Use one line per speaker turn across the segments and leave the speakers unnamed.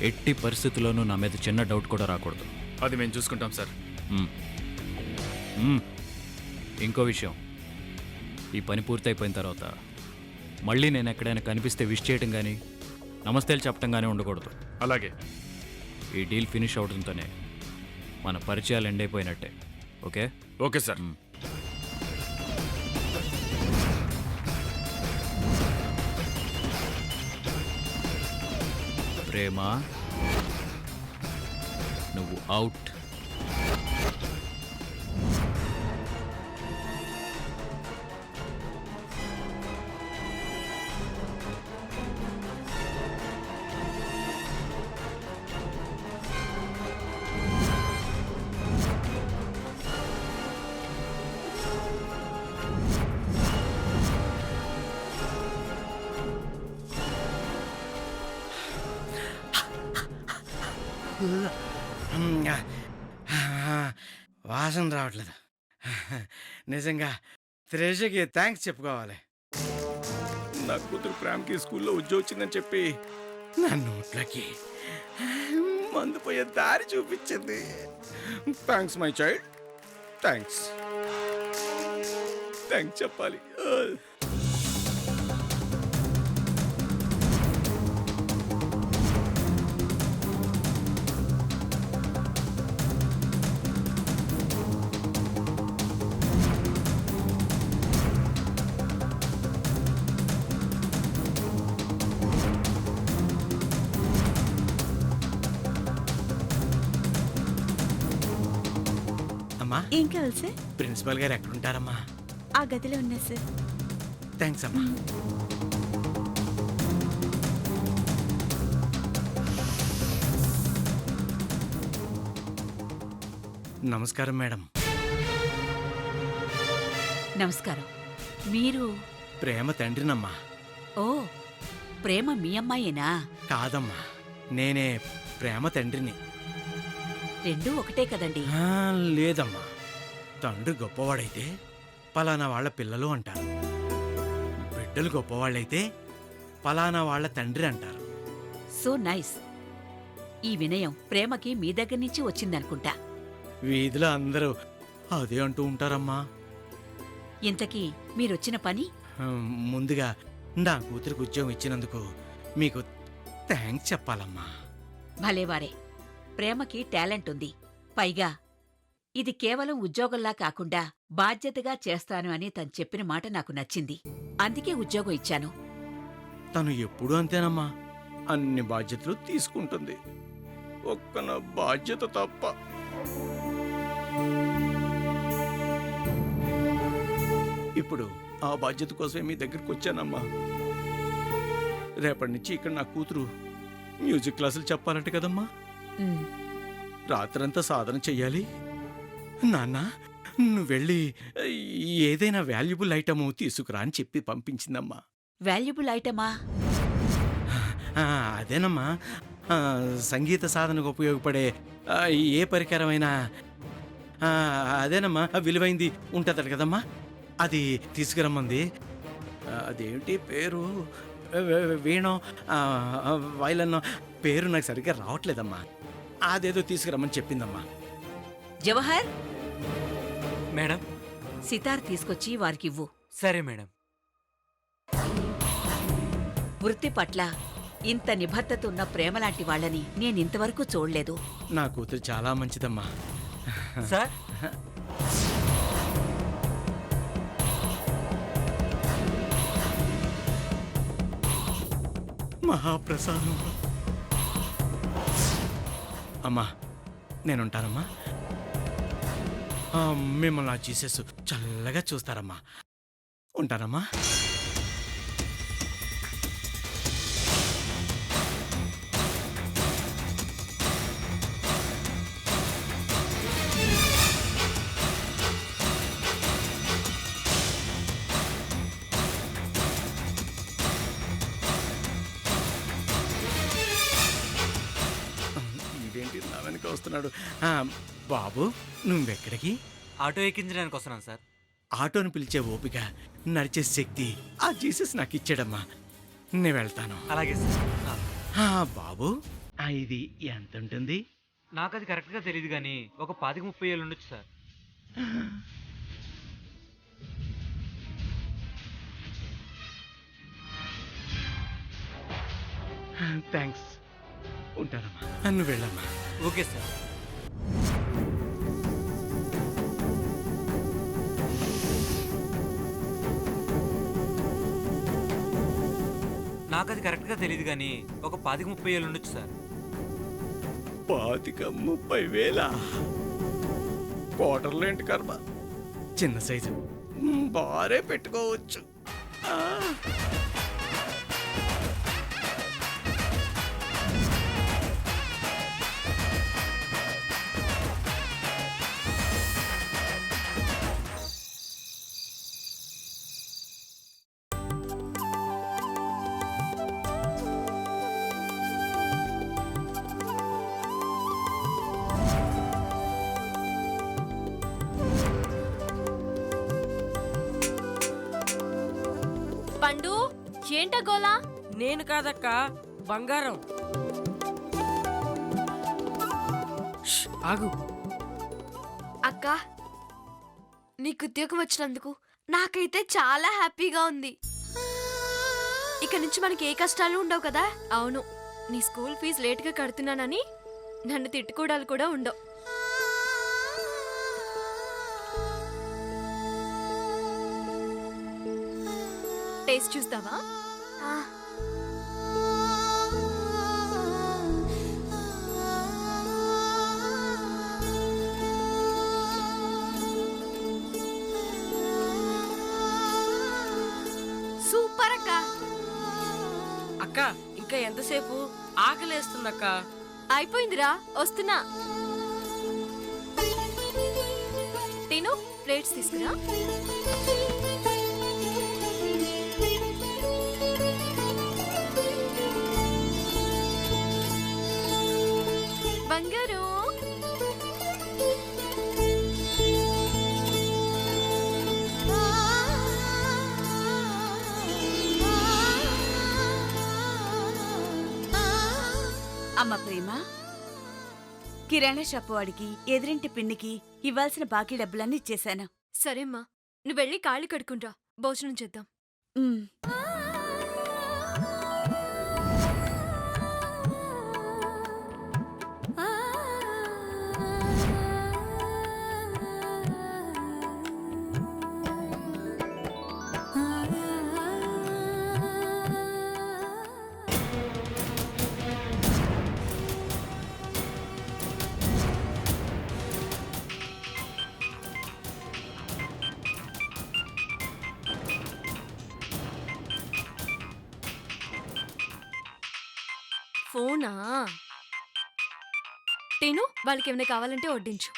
ఎట్టి పరిస్థితుల్లోనూ నా మీద చిన్న డౌట్ కూడా రాకూడదు.
అది మేము చూసుకుంటాం సార్.
మ్మ్. మ్మ్. ఇంకో విషయం, ఈ పని పూర్తయిపోయిన తర్వాత మళ్ళీ నేను ఎక్కడైనా కనిపిస్తే విష్ చేయటం కానీ నమస్తేలు చెప్పటం కానీ ఉండకూడదు.
అలాగే.
ఈ డీల్ ఫినిష్ అవడంతోనే మన పరిచయాలు ఎండ్ అయిపోయినట్టే. ఓకే?
Okay sir.
ప్రేమ, నువ్వు అవుట్.
వాసన రావట్లేదు. నిజంగా త్రేషకి థ్యాంక్స్ చెప్పుకోవాలి.
నా కూతురు ప్రేమకి స్కూల్లో ఉద్యోగం వచ్చిందని చెప్పి
నా నోట్లకి మందు పోయే దారి చూపించింది. Thanks my child, thanks.
Thanks చెప్పాలి.
అమ్మా,
ఏం కావాలి సార్?
ప్రిన్సిపల్ గారు ఎక్కడుంటారమ్మా?
ఆ గదిలో ఉన్నా సార్.
థ్యాంక్స్ అమ్మా. నమస్కారం మేడం.
నమస్కారం. మీరు?
ప్రేమ తండ్రినమ్మా.
ఓ, ప్రేమ మీ అమ్మాయేనా?
కాదమ్మా, నేనే ప్రేమ తండ్రిని.
రెండూ ఒకటే కదండి.
లేదమ్మా, తండ్రి గొప్పవాడైతే పలానా వాళ్ళ పిల్లలు అంటారు, బిడ్డలు గొప్పవాళ్ళైతే పలానా వాళ్ళ తండ్రి అంటారు.
So nice. ఈ వినయం ప్రేమకి మీ దగ్గర నుంచి వచ్చిందనుకుంటా.
వీధిలో అందరూ అదే అంటూ ఉంటారమ్మా.
ఇంతకీ మీరొచ్చిన పని?
ముందుగా నా కూతురికి ఉద్యోగం ఇచ్చినందుకు మీకు థ్యాంక్స్ చెప్పాలమ్మా.
భలేవారే. ప్రేమకి టాలెంట్ ఉంది. పైగా ఇది కేవలం ఉద్యోగంలా కాకుండా బాధ్యతగా చేస్తాను అని తను చెప్పిన మాట నాకు నచ్చింది. అందుకే ఉద్యోగం ఇచ్చాను.
తను ఎప్పుడూ అంతేనమ్మా, అన్ని బాధ్యతలు తీసుకుంటుంది, ఒక్క నా బాధ్యత తప్ప. ఇప్పుడు ఆ బాధ్యత కోసమే మీ దగ్గరికి వచ్చానమ్మా. రేపటి నుంచి ఇక్కడ నా కూతురు మ్యూజిక్ క్లాసులు చెప్పాలంటే కదమ్మా,
ఉమ్,
రాత్రంతా సాధన చెయ్యాలి. నాన్న, నువ్వు వెళ్ళి ఏదైనా వాల్యుబుల్ ఐటమ్ తీసుకురా అని చెప్పి పంపించిందమ్మా.
వాల్యుబుల్ ఐటమా?
అదేనమ్మా, సంగీత సాధనకు ఉపయోగపడే ఏ పరికరమైనా అదేనమ్మా, విలువైంది ఉంటుందట కదమ్మా, అది తీసుకురమ్మంది. అదేంటి పేరు, వీణో వైలన్నో పేరు నాకు సరిగ్గా రావట్లేదమ్మా. అదేదో తీసుకురమ్మని చెప్పిందమ్మా.
జవహర్,
మేడం.
సితార్ తీసుకొచ్చి వారికివ్వు.
సరే మేడం.
వృత్తి పట్ల ఇంత నిబద్ధత ఉన్న ప్రేమలాంటి వాళ్ళని నేనింతవరకు చూడలేదు.
నా కూతురు చాలా మంచిదమ్మా.
సార్,
మహాప్రసాదం. అమ్మా, నేనుంటానమ్మా. మిమ్మల్ని ఆ జీసస్ చల్లగా చూస్తారమ్మా. ఉంటానమ్మా. వెనక వస్తున్నాడు. బాబు, నువ్వెక్కడికి?
ఆటో ఎక్కించడానికి వస్తున్నాను సార్.
ఆటోను పిలిచే ఓపిక, నడిచే శక్తి ఆ జీసస్ నాకు ఇచ్చాడమ్మా. నేను వెళ్తాను.
అలాగే సార్.
బాబు, ఇది ఎంత ఉంటుంది?
నాకు అది కరెక్ట్గా తెలియదు కానీ ఒక 25-30 ఏళ్ళు ఉండొచ్చు సార్.
థ్యాంక్స్. ఉంటానమ్మా, నువ్వు వెళ్ళమ్మా.
Okay sir. నాకు అది కరెక్ట్గా తెలియదు కానీ ఒక 25-30 ఏళ్ళు ఉండొచ్చు సార్.
25,30,000 క్వార్టర్లేంటి కర్మ, చిన్న సైజు బారే పెట్టుకోవచ్చు.
పండు ఏంట గోలా?
నేను కాదక్క, బంగారం. ఆగు.
అక్క, నీకు ఉద్యోగం వచ్చినందుకు నాకైతే చాలా హ్యాపీగా ఉంది. ఇక నుంచి మనకి ఏ కష్టాలు ఉండవు కదా. అవును, నీ స్కూల్ ఫీజు లేట్గా కడుతున్నానని నన్ను తిట్టుకోవడాలు కూడా ఉండవు. టేస్ట్ చూస్తావా? సూపర్ అక్క.
అక్క ఇంకా ఎంతసేపు? ఆకలేస్తుందక్క.
అయిపోయిందిరా, వస్తున్నా. తిను, ప్లేట్స్ తీసుకురా. బంగారు,
అమ్మ ప్రేమ, కిరాణా షాపు వాడికి ఎదురింటి పిన్నికి ఇవ్వాల్సిన బాకీ డబ్బులన్నీ ఇచ్చేశాను.
సరేమ్మా, నువ్వు వెళ్ళి కాళ్ళు కడుకుంటా, భోజనం చేద్దాం.
ఉమ్.
ఫోనా? తిను, వాళ్ళకి ఏమైనా కావాలంటే వడ్డించు.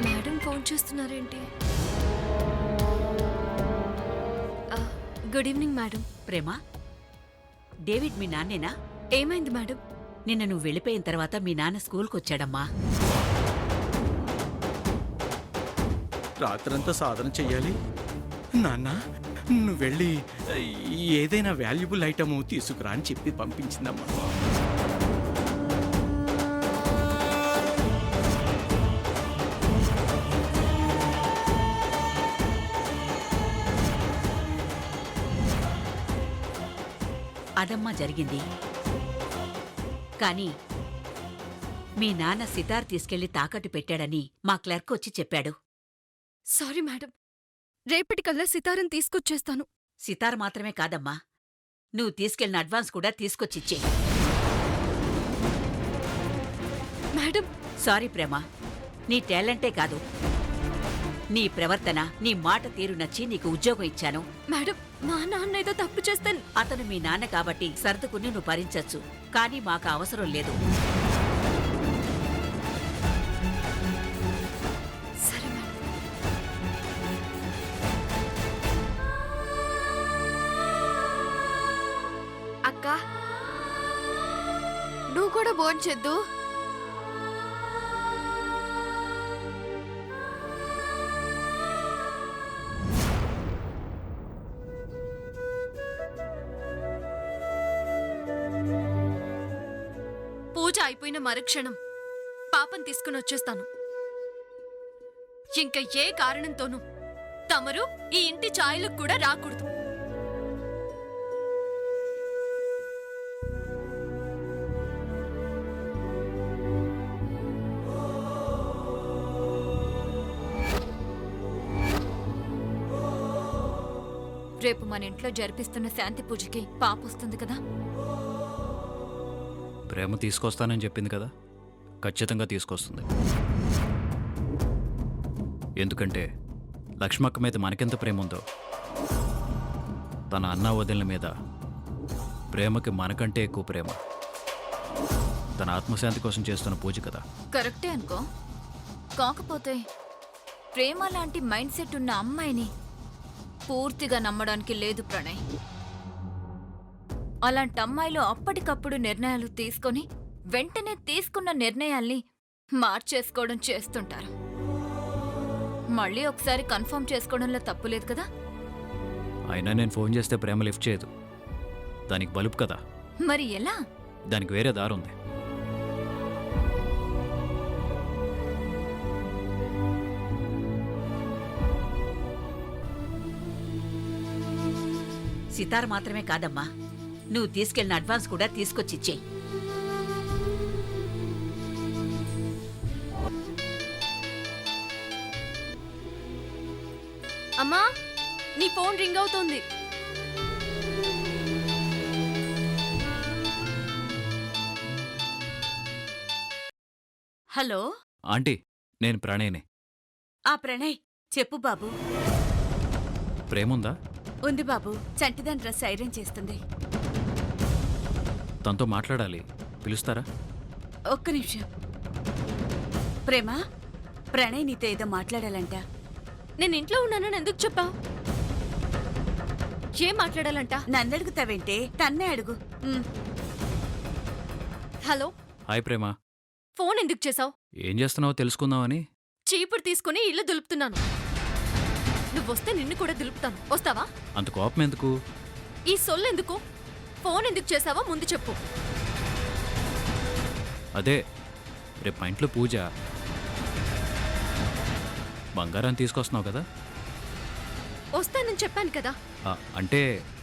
మేడం ఫోన్ చేస్తున్నారేంటి? Good evening madam.
Prema, David మీ నాన్నేనా?
ఏమైంది మేడం?
నిన్న నువ్వు వెళ్ళిపోయిన తర్వాత మీ నాన్న స్కూల్కి వచ్చాడమ్మా.
రాత్రంతా సాధన చెయ్యాలి. నాన్న, నువ్వు వెళ్ళి ఏదైనా వాల్యుబుల్ ఐటమ్ తీసుకురా అని చెప్పి పంపించిందమ్మా.
అదమ్మా జరిగింది. కానీ మీ నాన్న సితార్ తీసుకెళ్లి తాకట్టు పెట్టాడని మా క్లర్క్ వచ్చి చెప్పాడు.
సారీ మేడం, రేపటికల్లా సితారం తీసుకొచ్చేస్తాను.
సితార్ మాత్రమే కాదమ్మా, నువ్వు తీసుకెళ్లిన అడ్వాన్స్ కూడా తీసుకొచ్చిచ్చే.
మేడం,
సారీ ప్రేమ, నీ టాలెంటే కాదు, నీ ప్రవర్తన, నీ మాట తీరు నచ్చి నీకు ఉద్యోగం ఇచ్చాను.
మేడం, మా నాన్న ఏదో తప్పు చేస్తాను.
అతను మీ నాన్న కాబట్టి సర్దుకుని నువ్వు భరించచ్చు, కానీ మాకు అవసరం లేదు.
సరే మేడం. అక్క, నువ్వు కూడా భోంచెద్దు. అయిపోయిన మరుక్షణం పాపం తీసుకుని వచ్చేస్తాను. ఇంకా ఏ కారణంతోనూ తమరు ఈ ఇంటి ఛాయలకు కూడా రాకూడదు. రేపు మన ఇంట్లో జరిపిస్తున్న శాంతి పూజకి పాప వస్తుంది కదా.
ప్రేమ తీసుకొస్తానని చెప్పింది కదా, ఖచ్చితంగా తీసుకొస్తుంది. ఎందుకంటే లక్ష్మక్క మీద మనకెంత ప్రేమ ఉందో, తన అన్న వదిన మీద ప్రేమకి మనకంటే ఎక్కువ ప్రేమ. తన ఆత్మశాంతి కోసం చేస్తున్న పూజ కదా.
కరెక్టే అనుకో. కాకపోతే ప్రేమ లాంటి మైండ్ సెట్ ఉన్న అమ్మాయిని పూర్తిగా నమ్మడానికి లేదు ప్రణయ్. అలాంటి అమ్మాయిలు అప్పటికప్పుడు నిర్ణయాలు తీసుకొని వెంటనే తీసుకున్న నిర్ణయాల్ని మార్చేసుకోవడం చేస్తుంటారు. మళ్ళీ ఒకసారి కన్ఫర్మ్ చేసుకోవడంలో తప్పులేదు కదా.
అయినా నేను ఫోన్ చేస్తే ప్రేమ లిఫ్ట్ చేయదు. దానికి బలుపు కదా.
మరి ఎలా?
దానికి వేరే దారి ఉంది.
సితార్ మాత్రమే కాదమ్మా, నువ్వు తీసుకెళ్లిన అడ్వాన్స్ కూడా తీసుకొచ్చిచ్చేయి.
అమ్మా, నీ ఫోన్ రింగ్ అవుతోంది.
హలో,
ఆంటీ, నేను ప్రణయ్ని.
ఆ ప్రణయ్ చెప్పు బాబు.
ప్రేముందా?
ఉంది బాబు. చంటిదాని డ్రెస్ ఐరన్ చేస్తుంది.
తనతో మాట్లాడాలి, పిలుస్తారా?
ఒక్క నిమిషం. ప్రేమ, ప్రణయ్ నీతో ఏదో మాట్లాడాలంట.
నేను ఇంట్లో ఉన్నానని ఎందుకు చెప్పావు? ఏం మాట్లాడాలంట?
నన్ను అడుగుతావేంటే, తన్నే అడుగు.
హలో,
హాయ్ ప్రేమ.
ఫోన్ ఎందుకు చేసావు?
ఏం చేస్తున్నావో తెలుసుకుందామని.
చీపురు తీసుకుని ఇల్లు దులుపుతున్నాను. నువ్వొస్తే నిన్ను కూడా దులుపుతాను. వస్తావా?
అంత కోపం ఎందుకు?
ఈ సొల్లెందుకు? ఫోన్ ఎందుకు చేసావో ముందు చెప్పు.
అదే, రేపు మా ఇంట్లో పూజ. బంగారాన్ని తీసుకొస్తున్నావు కదా.
వస్తానని చెప్పాను కదా.
అంటే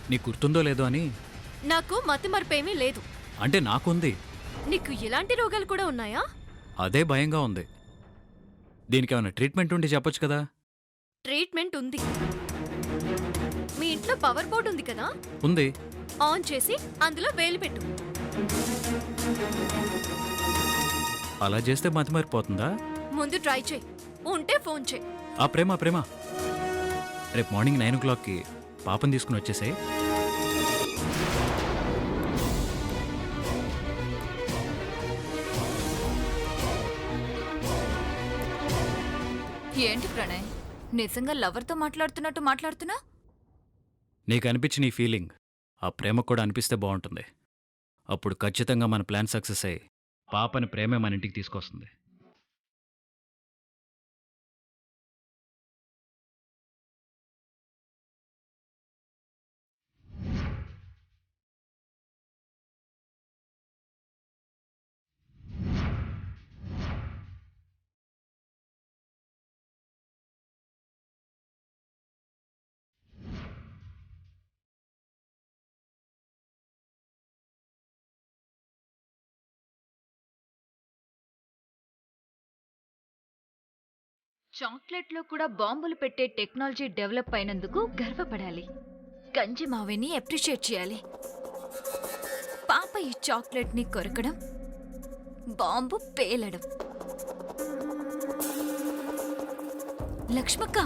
నీకు గుర్తుందో లేదో అని.
నాకు మతిమరుపేమీ లేదు.
అంటే నాకుంది.
నీకు ఇలాంటి రోగాలు కూడా ఉన్నాయా?
అదే భయంగా ఉంది. దీనికి ఏమైనా ట్రీట్మెంట్ ఉండి చెప్పొచ్చు కదా.
ట్రీట్మెంట్ ఉంది. మీ ఇంట్లో పవర్ బోర్డు ఉంది కదా,
ఉంది.
ఆన్ చేసి అందులో వేలు పెట్టు.
అలా చేస్తే మతిమరిపోతుందా?
ముందు ట్రై చేయి, ఉంటే ఫోన్ చేయి.
ప్రేమ ప్రేమ, రేపు మార్నింగ్ 9 o'clockకి పాపని తీసుకుని వచ్చేసాయి.
ఏంటి ప్రణయ్, నిజంగా లవర్తో మాట్లాడుతున్నట్టు మాట్లాడుతున్నా?
నీకు అనిపించిన ఈ ఫీలింగ్ ఆ ప్రేమకు కూడా అనిపిస్తే బాగుంటుంది. అప్పుడు ఖచ్చితంగా మన ప్లాన్ సక్సెస్ అయ్యి పాపని ప్రేమే మన ఇంటికి తీసుకొస్తుంది.
చాక్లెట్లో కూడా బాంబులు పెట్టే టెక్నాలజీ డెవలప్ అయినందుకు గర్వపడాలి. గంజి మావిని అప్రిషియేట్ చేయాలి. పాప ఈ చాక్లెట్ని కొరకడం, బాంబు పేలడం. లక్ష్మక్క,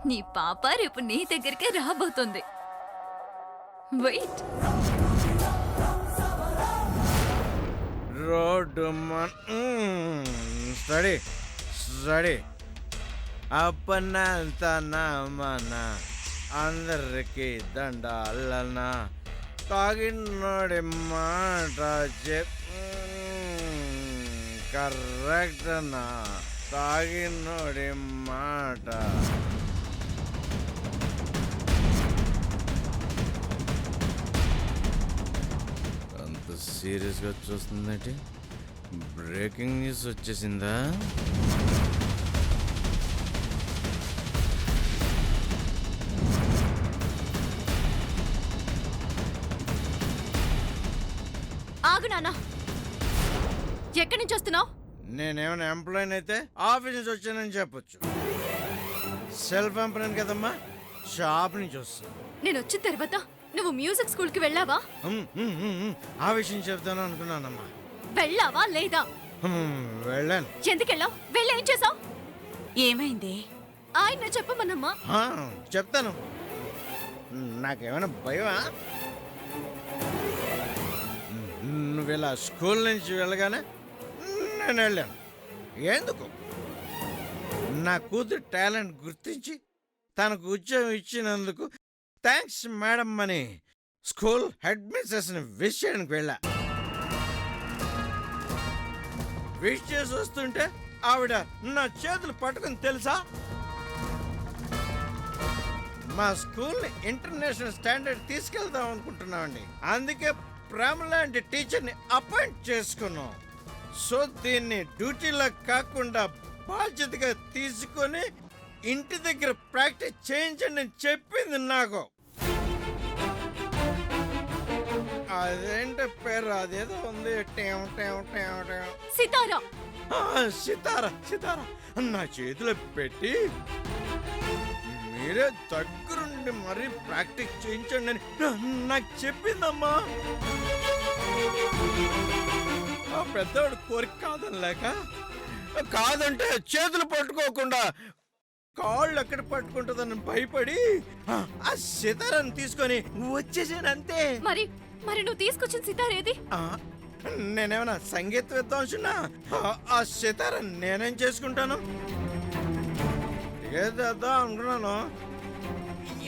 నీ పాప రేపు నీ దగ్గరికే రాబోతుంది. వెయిట్.
రోడ్డు స్టడీ స్టడీ అప్పనంత మన అందరికి దండాలన్న తాగినోడి మాట కరెక్ట్ అన్నా. తాగినోడి మాట అంత సీరియస్గా చూస్తుందంటే బ్రేకింగ్ న్యూస్ వచ్చేసిందా?
ఆగు నాన్న, ఎక్కడి నుంచి వస్తున్నావు?
నేనేమైనా ఎంప్లాయీని అయితే ఆఫీస్ నుంచి వచ్చానని చెప్పొచ్చు. సెల్ఫ్ ఎంప్లాయ్ కదమ్మా, షాప్ నుంచి వస్తాను.
నేను వచ్చిన తర్వాత నువ్వు మ్యూజిక్ స్కూల్కి వెళ్ళావా?
ఆ విషయం చెప్తాను అనుకున్నానమ్మా.
వెళ్ళావా లేదా?
వెళ్ళాను.
ఎందుకెళ్ళావు? వెళ్ళి ఏం చేసావు?
ఏమైంది?
ఆయన చెప్పమన్నమ్మా.
చెప్తాను. నాకేమైనా భయమా? నువ్వు ఇలా స్కూల్ నుంచి వెళ్ళగానే నేను వెళ్ళాను. ఎందుకు? నా కూతురు టాలెంట్ గుర్తించి తనకు ఉద్యోగం ఇచ్చినందుకు థ్యాంక్స్ మేడం అని స్కూల్ హెడ్ మిస్సెస్ని విష్ చేయడానికి వెళ్ళా. విష్ చేసి వస్తుంటే ఆవిడ నా చేతులు పట్టుకుని తెలుసా, మా స్కూల్ని ఇంటర్నేషనల్ స్టాండర్డ్ తీసుకెళ్దాం అనుకుంటున్నామండి, అందుకే ప్రేమ లాంటి టీచర్ని అపాయింట్ చేసుకున్నాం. సో దీన్ని డ్యూటీలో కాకుండా బాధ్యతగా తీసుకొని ఇంటి దగ్గర ప్రాక్టీస్ చేయించండి అని చెప్పింది నాకు. అదేంటి పేరు, అదేదో ఉంది,
సితారా.
సితారా. సితారా నా చేతిలో పెట్టి మీరే దగ్గరుండి మరీ ప్రాక్టీస్ చేయించండి అని నాకు చెప్పిందమ్మా. ఆ పెద్దవాడు కోరిక కాదని లేక, కాదంటే చేతులు పట్టుకోకుండా కాళ్ళు ఎక్కడ పట్టుకుంటుందని భయపడి ఆ సితారాన్ని తీసుకొని వచ్చేసాను అంతే.
మరి మరి నువ్వు తీసుకొచ్చిన సితార్ ఏది?
నేనేమన్నా సంగీత విద్వాంసున్నా? ఆ సితారా నేనేం చేసుకుంటాను? ఏదేద్దాం అనుకున్నాను,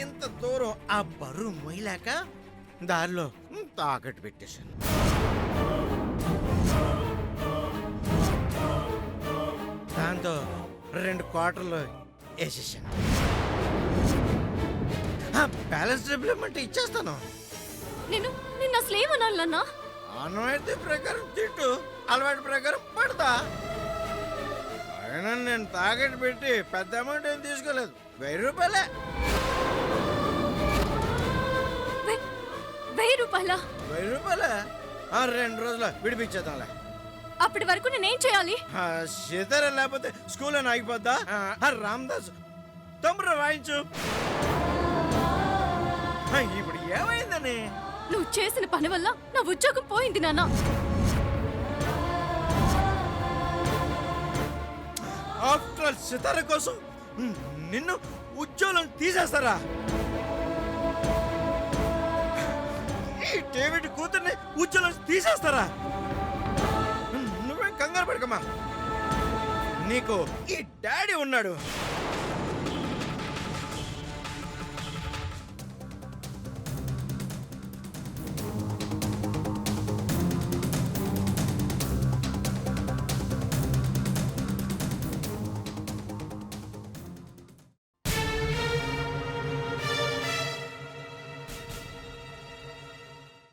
ఇంత దూరం ఆ బరువు మొయ్యలేక దారిలో తాకట్టు పెట్టేశాను. దాంతో 2 క్వార్టర్లు వేసేసాను. బ్యాలెన్స్ డబ్బులు ఇమ్మంటే ఇచ్చేస్తాను.
నిన్ను అసలు ఏమనాలన్నా?
అనుమతి ప్రకారం తిట్టు, అలవాటు ప్రకారం పడతా. అయినా నేను తాకట్టు పెట్టి పెద్ద అమౌంట్ ఏం తీసుకోలేదు, 1000 రూపాయలే.
1000 రూపాయలా?
1000 రూపాయలే. 2 రోజులు విడిపించేద్దాంలే.
అప్పటి వరకు నేనేం చేయాలి?
సీతారా లేకపోతే స్కూల్ అని ఆగిపోద్దా? రామదాస్ తమ్ముడు వాయించు. ఇప్పుడు ఏమైందని?
నువ్వు చేసిన పని వల్ల నా ఉద్యోగం పోయింది నాన్న.
ఆఫ్టర్ ఆల్ సితారా కోసం నిన్ను ఉద్యోగం తీసేస్తారా? ఈ డేవిడ్ కూతుర్ని ఉద్యోగం తీసేస్తారా? నువ్వే కంగారు పడకమ్మా, నీకు ఈ డాడీ ఉన్నాడు.